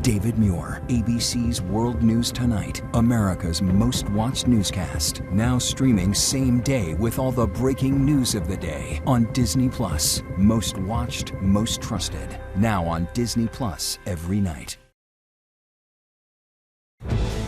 David Muir, ABC's World News Tonight, America's most watched newscast. Now streaming same day with all the breaking news of the day on Disney+. Most watched, most trusted. Now on Disney+ every night.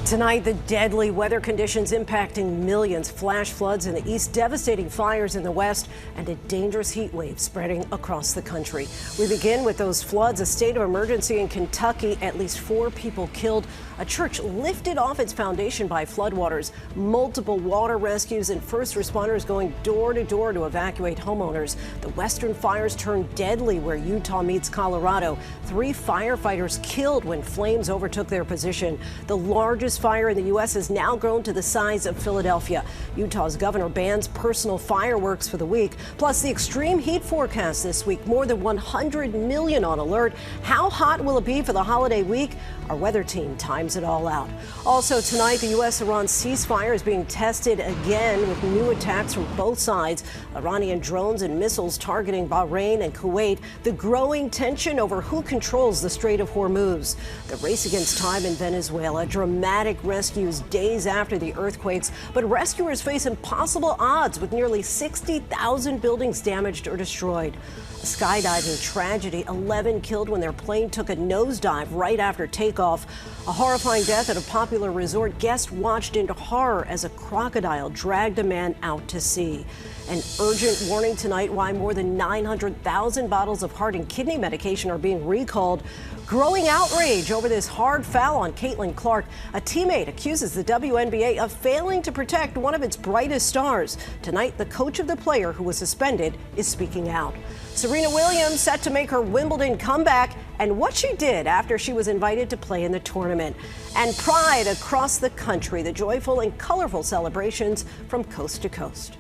Tonight, the deadly weather conditions impacting millions, flash floods in the east, devastating fires in the west, and a dangerous heat wave spreading across the country. We begin with those floods, a state of emergency in Kentucky, at least 4 people killed, a church lifted off its foundation by floodwaters, multiple water rescues, and first responders going door to door to evacuate homeowners. The western fires turned deadly where Utah meets Colorado. 3 firefighters killed when flames overtook their position. The largest fire in the U.S. has now grown to the size of Philadelphia. Utah's governor bans personal fireworks for the week. Plus, the extreme heat forecast this week, more than 100 million on alert. How hot will it be for the holiday week? Our weather team times it all out. Also tonight, the U.S.-Iran ceasefire is being tested again with new attacks from both sides. Iranian drones and missiles targeting Bahrain and Kuwait. The growing tension over who controls the Strait of Hormuz. The race against time in Venezuela. Dramatic rescues days after the earthquakes, but rescuers face impossible odds with nearly 60,000 buildings damaged or destroyed. A skydiving tragedy, 11 killed when their plane took a nosedive right after takeoff. A horrifying death at a popular resort. Guests watched in horror as a crocodile dragged a man out to sea. An urgent warning tonight why more than 900,000 bottles of heart and kidney medication are being recalled. Growing outrage over this hard foul on Caitlin Clark. A teammate accuses the WNBA of failing to protect one of its brightest stars. Tonight, the coach of the player who was suspended is speaking out. Serena Williams set to make her Wimbledon comeback and what she did after she was invited to play in the tournament. And pride across the country, the joyful and colorful celebrations from coast to coast.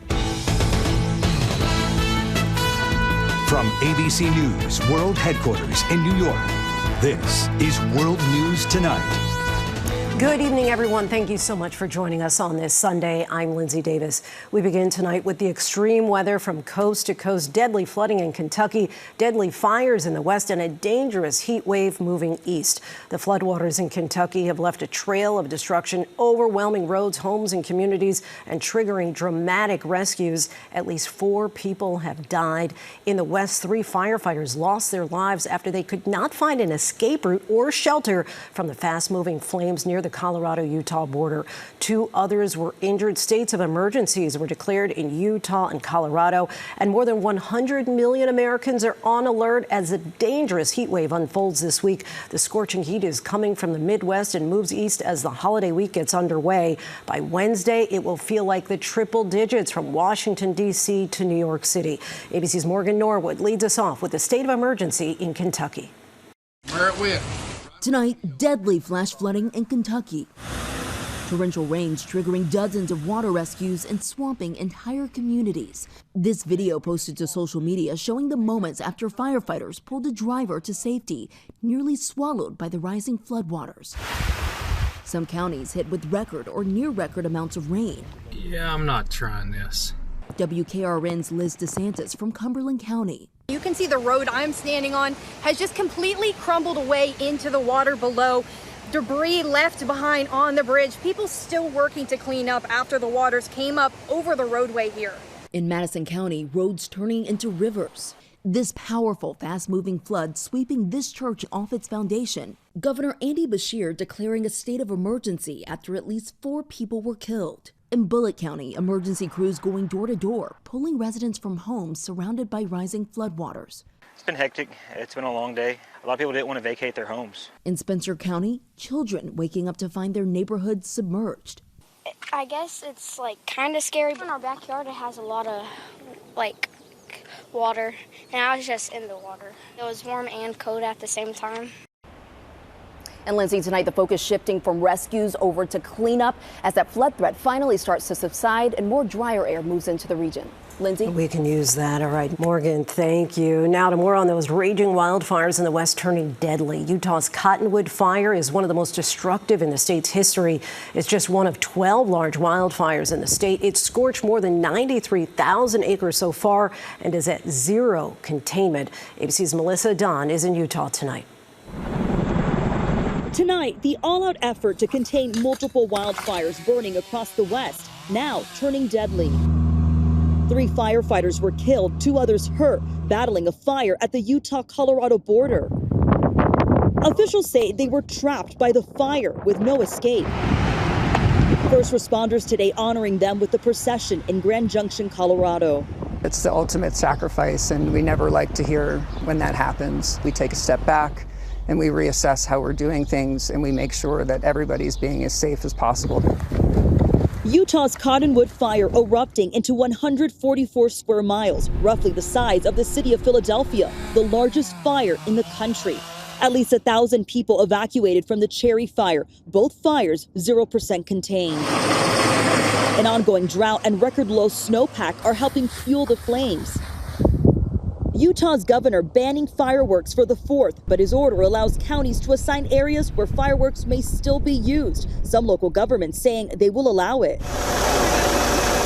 From ABC News World Headquarters in New York, this is World News Tonight. Good evening, everyone. Thank you so much for joining us on this Sunday. I'm Lindsay Davis. We begin tonight with the extreme weather from coast to coast, deadly flooding in Kentucky, deadly fires in the west, and a dangerous heat wave moving east. The floodwaters in Kentucky have left a trail of destruction, overwhelming roads, homes, and communities, and triggering dramatic rescues. At least 4 people have died. In the west, 3 firefighters lost their lives after they could not find an escape route or shelter from the fast-moving flames near the Colorado-Utah border. 2 others were injured. States of emergencies were declared in Utah and Colorado, and more than 100 million Americans are on alert as a dangerous heat wave unfolds this week. The scorching heat is coming from the Midwest and moves east as the holiday week gets underway. By Wednesday, it will feel like the triple digits from Washington, D.C. to New York City. ABC's Morgan Norwood leads us off with the state of emergency in Kentucky. Where it went. Tonight, deadly flash flooding in Kentucky. Torrential rains triggering dozens of water rescues and swamping entire communities. This video posted to social media showing the moments after firefighters pulled a driver to safety, nearly swallowed by the rising floodwaters. Some counties hit with record or near record amounts of rain. Yeah, I'm not trying this. WKRN's Liz DeSantis from Cumberland County. You can see the road I'm standing on has just completely crumbled away into the water below. Debris left behind on the bridge. People still working to clean up after the waters came up over the roadway here. In Madison County, roads turning into rivers. This powerful, fast-moving flood sweeping this church off its foundation. Governor Andy Beshear declaring a state of emergency after at least 4 people were killed. In Bullitt County, emergency crews going door to door, pulling residents from homes surrounded by rising floodwaters. It's been hectic. It's been a long day. A lot of people didn't want to vacate their homes. In Spencer County, children waking up to find their neighborhoods submerged. I guess it's kind of scary. In our backyard, it has a lot of water, and I was just in the water. It was warm and cold at the same time. And Lindsay, tonight the focus shifting from rescues over to cleanup as that flood threat finally starts to subside and more drier air moves into the region. Lindsay? We can use that. All right, Morgan, thank you. Now to more on those raging wildfires in the west turning deadly. Utah's Cottonwood fire is one of the most destructive in the state's history. It's just one of 12 large wildfires in the state. It's scorched more than 93,000 acres so far and is at 0 containment. ABC's Melissa Adan is in Utah tonight. Tonight, the all-out effort to contain multiple wildfires burning across the West, now turning deadly. 3 firefighters were killed, 2 others hurt, battling a fire at the Utah-Colorado border. Officials say they were trapped by the fire with no escape. First responders today honoring them with the procession in Grand Junction, Colorado. It's the ultimate sacrifice, and we never like to hear when that happens. We take a step back and we reassess how we're doing things, and we make sure that everybody's being as safe as possible. Utah's Cottonwood fire erupting into 144 square miles, roughly the size of the city of Philadelphia, the largest fire in the country. At least 1,000 people evacuated from the Cherry Fire, both fires 0% contained. An ongoing drought and record low snowpack are helping fuel the flames. Utah's governor banning fireworks for the 4th, but his order allows counties to assign areas where fireworks may still be used. Some local governments saying they will allow it.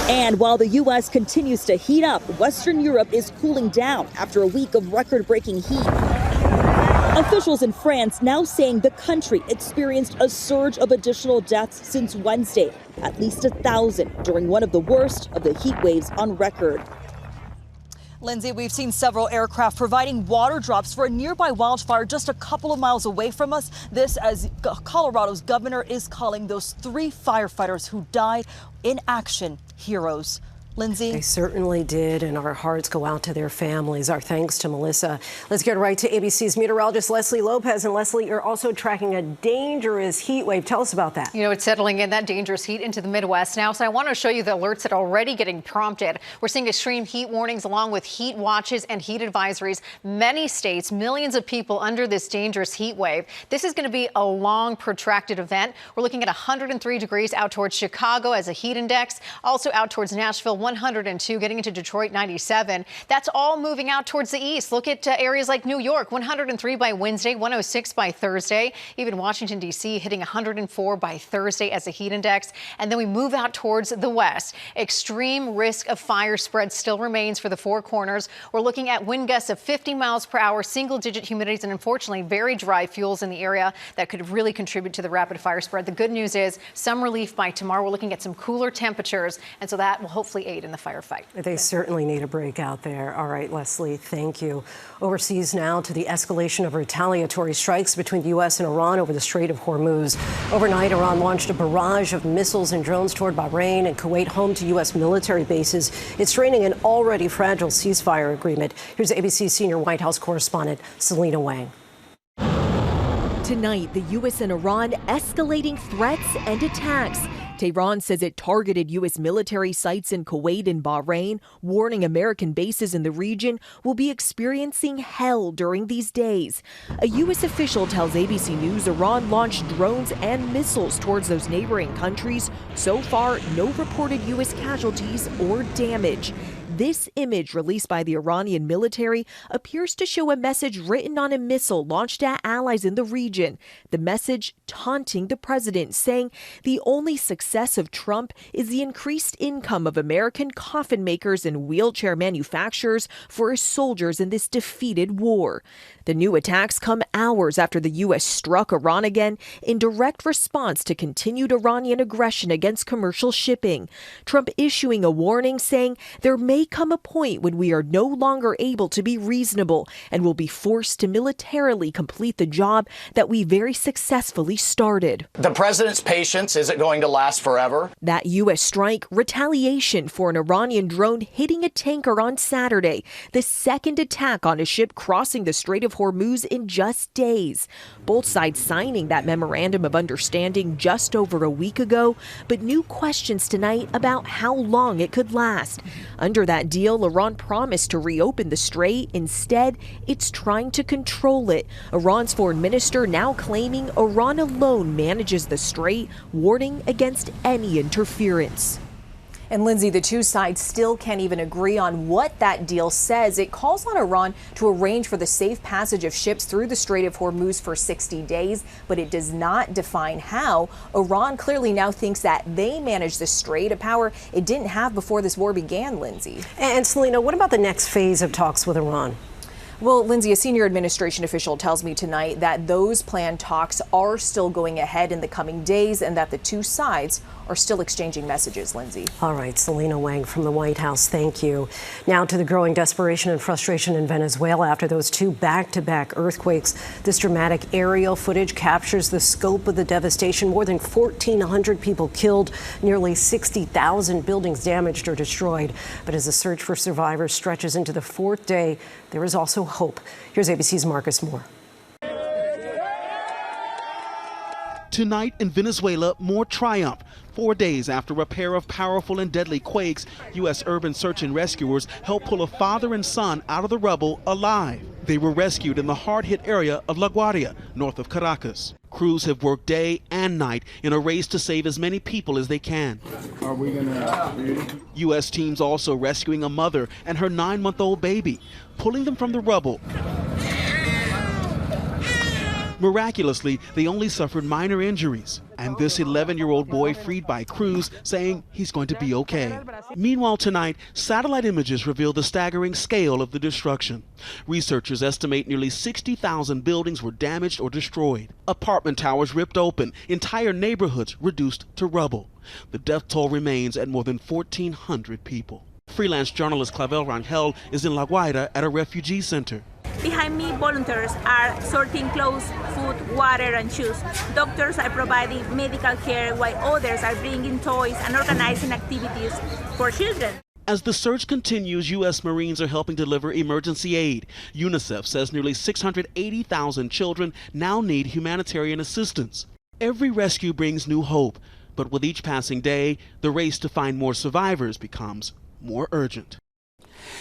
And while the U.S. continues to heat up, Western Europe is cooling down after a week of record-breaking heat. Officials in France now saying the country experienced a surge of additional deaths since Wednesday, at least 1,000 during one of the worst of the heat waves on record. Lindsay, we've seen several aircraft providing water drops for a nearby wildfire just a couple of miles away from us. This as Colorado's governor is calling those 3 firefighters who died in action heroes. Lindsay? They certainly did, and our hearts go out to their families. Our thanks to Melissa. Let's get right to ABC's meteorologist Leslie Lopez. And Leslie, you're also tracking a dangerous heat wave. Tell us about that. You know, it's settling in, that dangerous heat, into the Midwest now. So I want to show you the alerts that are already getting prompted. We're seeing extreme heat warnings along with heat watches and heat advisories. Many states, millions of people under this dangerous heat wave. This is going to be a long, protracted event. We're looking at 103 degrees out towards Chicago as a heat index. Also out towards Nashville, 102, getting into Detroit, 97. That's all moving out towards the east. Look at areas like New York, 103 by Wednesday, 106 by Thursday. Even Washington, D.C. hitting 104 by Thursday as a heat index. And then we move out towards the west. Extreme risk of fire spread still remains for the Four Corners. We're looking at wind gusts of 50 miles per hour, single-digit humidities, and unfortunately very dry fuels in the area that could really contribute to the rapid fire spread. The good news is some relief by tomorrow. We're looking at some cooler temperatures, and so that will hopefully aid in the firefight. They certainly need a break out there. All right, Leslie, thank you. Overseas now to the escalation of retaliatory strikes between the U.S. and Iran over the Strait of Hormuz. Overnight, Iran launched a barrage of missiles and drones toward Bahrain and Kuwait, home to U.S. military bases. It's straining an already fragile ceasefire agreement. Here's ABC's senior White House correspondent, Selina Wang. Tonight, the U.S. and Iran escalating threats and attacks. Tehran says it targeted U.S. military sites in Kuwait and Bahrain, warning American bases in the region will be experiencing hell during these days. A U.S. official tells ABC News Iran launched drones and missiles towards those neighboring countries. So far, no reported U.S. casualties or damage. This image released by the Iranian military appears to show a message written on a missile launched at allies in the region. The message taunting the president, saying the only success of Trump is the increased income of American coffin makers and wheelchair manufacturers for his soldiers in this defeated war. The new attacks come hours after the U.S. struck Iran again in direct response to continued Iranian aggression against commercial shipping. Trump issuing a warning saying there may come a point when we are no longer able to be reasonable and will be forced to militarily complete the job that we very successfully started. The president's patience isn't going to last forever. That U.S. strike, retaliation for an Iranian drone hitting a tanker on Saturday, the second attack on a ship crossing the Strait of Hormuz in just days. Both sides signing that memorandum of understanding just over a week ago, but new questions tonight about how long it could last. Under that deal, Iran promised to reopen the strait. Instead, it's trying to control it. Iran's foreign minister now claiming Iran alone manages the strait, warning against any interference. And Lindsay, the two sides still can't even agree on what that deal says. It calls on Iran to arrange for the safe passage of ships through the Strait of Hormuz for 60 days, but it does not define how. Iran clearly now thinks that they manage the strait, a power it didn't have before this war began, Lindsay. And Selina, what about the next phase of talks with Iran? Well, Lindsay, a senior administration official tells me tonight that those planned talks are still going ahead in the coming days and that the two sides are still exchanging messages, Lindsay. All right, Selina Wang from the White House, thank you. Now to the growing desperation and frustration in Venezuela after those two back-to-back earthquakes. This dramatic aerial footage captures the scope of the devastation. More than 1,400 people killed, nearly 60,000 buildings damaged or destroyed. But as the search for survivors stretches into the fourth day, there is also hope. Here's ABC's Marcus Moore. Tonight in Venezuela, more triumph. 4 days after a pair of powerful and deadly quakes, U.S. urban search and rescuers helped pull a father and son out of the rubble alive. They were rescued in the hard-hit area of La Guardia, north of Caracas. Crews have worked day and night in a race to save as many people as they can. Are we gonna... U.S. teams also rescuing a mother and her 9-month-old baby, pulling them from the rubble. Miraculously, they only suffered minor injuries. And this 11-year-old boy freed by crews saying he's going to be okay. Meanwhile tonight, satellite images reveal the staggering scale of the destruction. Researchers estimate nearly 60,000 buildings were damaged or destroyed. Apartment towers ripped open, entire neighborhoods reduced to rubble. The death toll remains at more than 1,400 people. Freelance journalist Clavel Rangel is in La Guaira at a refugee center. Behind me, volunteers are sorting clothes, food, water, and shoes. Doctors are providing medical care, while others are bringing toys and organizing activities for children. As the search continues, U.S. Marines are helping deliver emergency aid. UNICEF says nearly 680,000 children now need humanitarian assistance. Every rescue brings new hope, but with each passing day, the race to find more survivors becomes more urgent.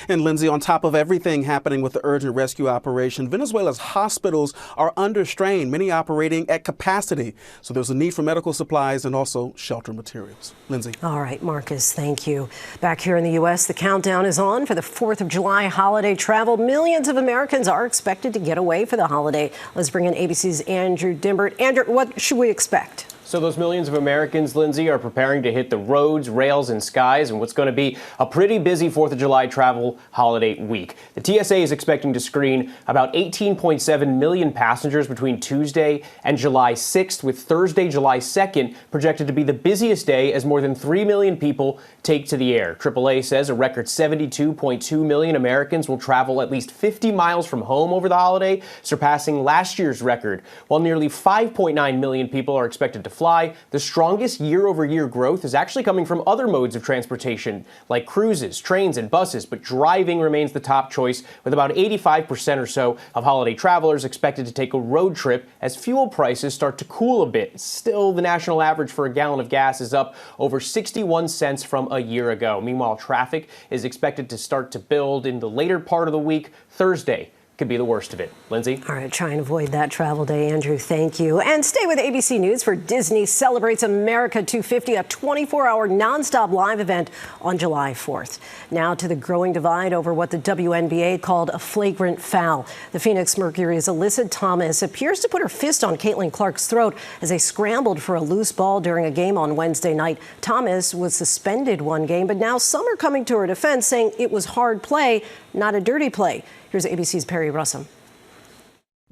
And Lindsay, on top of everything happening with the urgent rescue operation, Venezuela's hospitals are under strain, many operating at capacity. So there's a need for medical supplies and also shelter materials. Lindsay. All right, Marcus, thank you. Back here in the U.S., the countdown is on for the 4th of July holiday travel. Millions of Americans are expected to get away for the holiday. Let's bring in ABC's Andrew Dimbert. Andrew, what should we expect? So those millions of Americans, Lindsay, are preparing to hit the roads, rails, and skies in what's going to be a pretty busy 4th of July travel holiday week. The TSA is expecting to screen about 18.7 million passengers between Tuesday and July 6th, with Thursday, July 2nd, projected to be the busiest day as more than 3 million people take to the air. AAA says a record 72.2 million Americans will travel at least 50 miles from home over the holiday, surpassing last year's record, while nearly 5.9 million people are expected to fly. The strongest year-over-year growth is actually coming from other modes of transportation, like cruises, trains, and buses, but driving remains the top choice, with about 85% or so of holiday travelers expected to take a road trip as fuel prices start to cool a bit. Still, the national average for a gallon of gas is up over 61 cents from a year ago. Meanwhile, traffic is expected to start to build in the later part of the week. Thursday could be the worst of it. Lindsay? All right, try and avoid that travel day, Andrew. Thank you. And stay with ABC News for Disney Celebrates America 250, a 24-hour nonstop live event on July 4th. Now to the growing divide over what the WNBA called a flagrant foul. The Phoenix Mercury's Alyssa Thomas appears to put her fist on Caitlin Clark's throat as they scrambled for a loose ball during a game on Wednesday night. Thomas was suspended one game, but now some are coming to her defense, saying it was hard play, not a dirty play. Here's ABC's Perry Russum.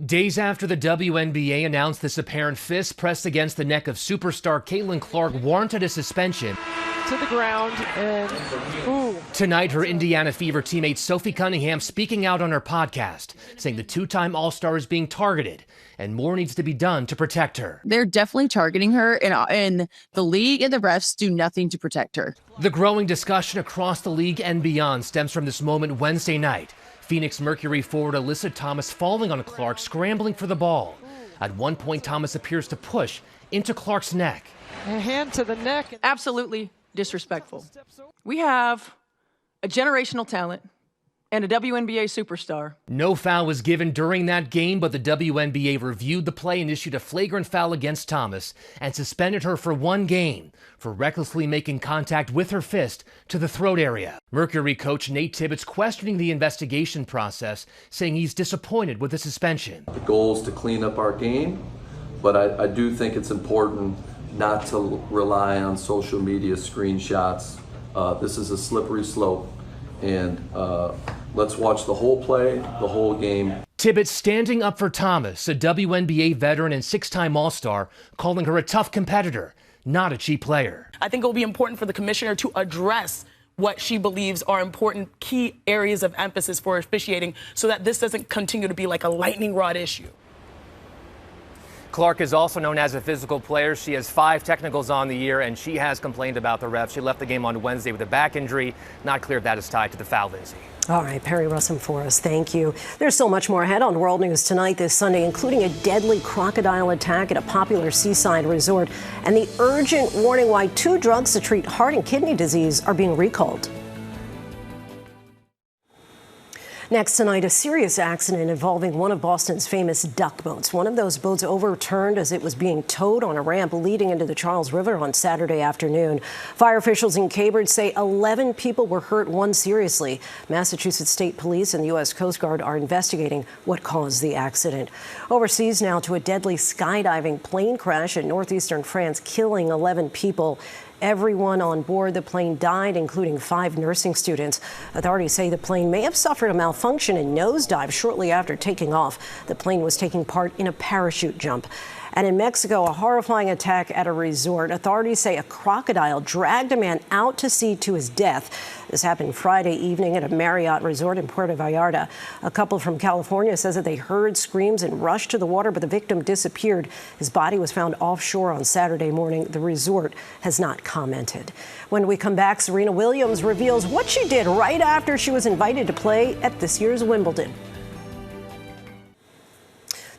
Days after the WNBA announced this apparent fist pressed against the neck of superstar Caitlin Clark warranted a suspension. To the ground and ooh. Tonight, her Indiana Fever teammate Sophie Cunningham speaking out on her podcast, saying the two-time All-Star is being targeted and more needs to be done to protect her. They're definitely targeting her, and the league and the refs do nothing to protect her. The growing discussion across the league and beyond stems from this moment Wednesday night. Phoenix Mercury forward Alyssa Thomas falling on Clark, scrambling for the ball. At one point, Thomas appears to push into Clark's neck. A hand to the neck. Absolutely disrespectful. We have a generational talent and a WNBA superstar. No foul was given during that game, but the WNBA reviewed the play and issued a flagrant foul against Thomas and suspended her for 1 game for recklessly making contact with her fist to the throat area. Mercury coach Nate Tibbetts questioning the investigation process, saying he's disappointed with the suspension. The goal is to clean up our game, but I do think it's important not to rely on social media screenshots. This is a slippery slope, and let's watch the whole play, the whole game. Tibbetts standing up for Thomas, a WNBA veteran and 6-time All-Star, calling her a tough competitor, not a cheap player. I think it will be important for the commissioner to address what she believes are important key areas of emphasis for officiating so that this doesn't continue to be like a lightning rod issue. Clark is also known as a physical player. She has 5 technicals on the year, and she has complained about the refs. She left the game on Wednesday with a back injury. Not clear if that is tied to the foul, Lindsay. All right, Perry Russum for us. Thank you. There's so much more ahead on World News Tonight this Sunday, including a deadly crocodile attack at a popular seaside resort and the urgent warning why 2 drugs to treat heart and kidney disease are being recalled. Next tonight, a serious accident involving one of Boston's famous duck boats. One of those boats overturned as it was being towed on a ramp leading into the Charles River on Saturday afternoon. Fire officials in Cambridge say 11 people were hurt, 1 seriously. Massachusetts State Police and the U.S. Coast Guard are investigating what caused the accident. Overseas now to a deadly skydiving plane crash in northeastern France, killing 11 people. Everyone on board the plane died, including 5 nursing students. Authorities say the plane may have suffered a malfunction and nosedive shortly after taking off. The plane was taking part in a parachute jump. And in Mexico, a horrifying attack at a resort. Authorities say a crocodile dragged a man out to sea to his death. This happened Friday evening at a Marriott resort in Puerto Vallarta. A couple from California says that they heard screams and rushed to the water, but the victim disappeared. His body was found offshore on Saturday morning. The resort has not commented. When we come back, Serena Williams reveals what she did right after she was invited to play at this year's Wimbledon.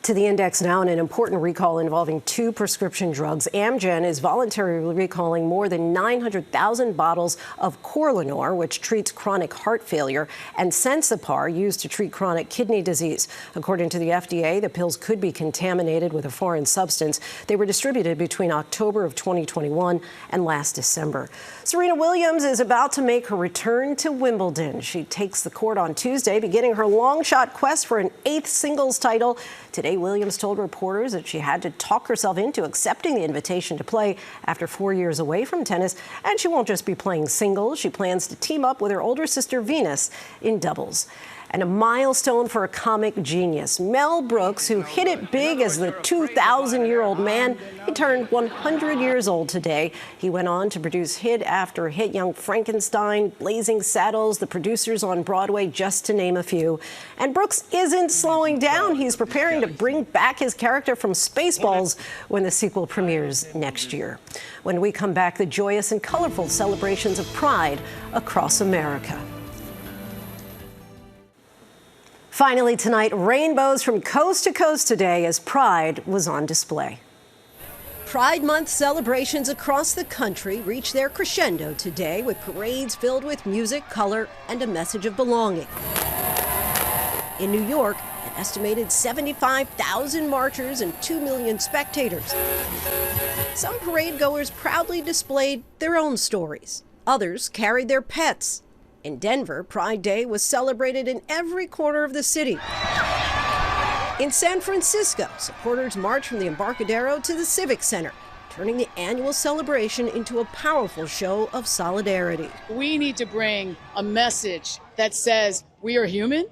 To the index now, in an important recall involving 2 prescription drugs. Amgen is voluntarily recalling more than 900,000 bottles of Corlanor, which treats chronic heart failure, and Sensipar, used to treat chronic kidney disease. According to the FDA, the pills could be contaminated with a foreign substance. They were distributed between October of 2021 and last December. Serena Williams is about to make her return to Wimbledon. She takes the court on Tuesday, beginning her long-shot quest for an 8th singles title. Today, Williams told reporters that she had to talk herself into accepting the invitation to play after 4 years away from tennis. And she won't just be playing singles. She plans to team up with her older sister Venus in doubles. And a milestone for a comic genius. Mel Brooks, who hit it big as the 2,000-year-old man, he turned 100 years old today. He went on to produce hit after hit: Young Frankenstein, Blazing Saddles, The Producers on Broadway, just to name a few. And Brooks isn't slowing down. He's preparing to bring back his character from Spaceballs when the sequel premieres next year. When we come back, the joyous and colorful celebrations of Pride across America. Finally tonight, rainbows from coast to coast today as Pride was on display. Pride Month celebrations across the country reached their crescendo today with parades filled with music, color, and a message of belonging. In New York, an estimated 75,000 marchers and 2 million spectators. Some parade goers proudly displayed their own stories. Others carried their pets. In Denver, Pride Day was celebrated in every corner of the city. In San Francisco, supporters marched from the Embarcadero to the Civic Center, turning the annual celebration into a powerful show of solidarity. We need to bring a message that says we are human,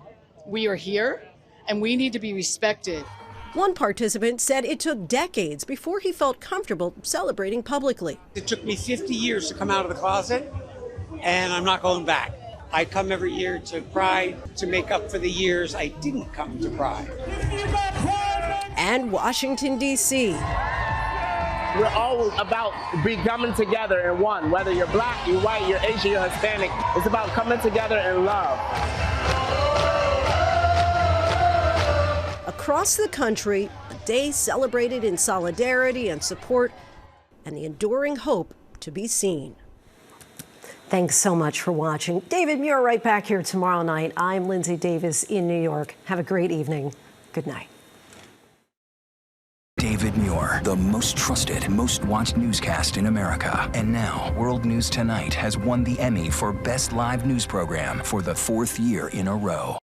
we are here, and we need to be respected. One participant said it took decades before he felt comfortable celebrating publicly. It took me 50 years to come out of the closet, and I'm not going back. I come every year to Pride to make up for the years I didn't come to Pride. And Washington, D.C. We're all about coming together in one. Whether you're black, you're white, you're Asian, you're Hispanic. It's about coming together in love. Across the country, a day celebrated in solidarity and support and the enduring hope to be seen. Thanks so much for watching. David Muir right back here tomorrow night. I'm Lindsay Davis in New York. Have a great evening. Good night. David Muir, the most trusted, most watched newscast in America. And now, World News Tonight has won the Emmy for Best Live News Program for the 4th year in a row.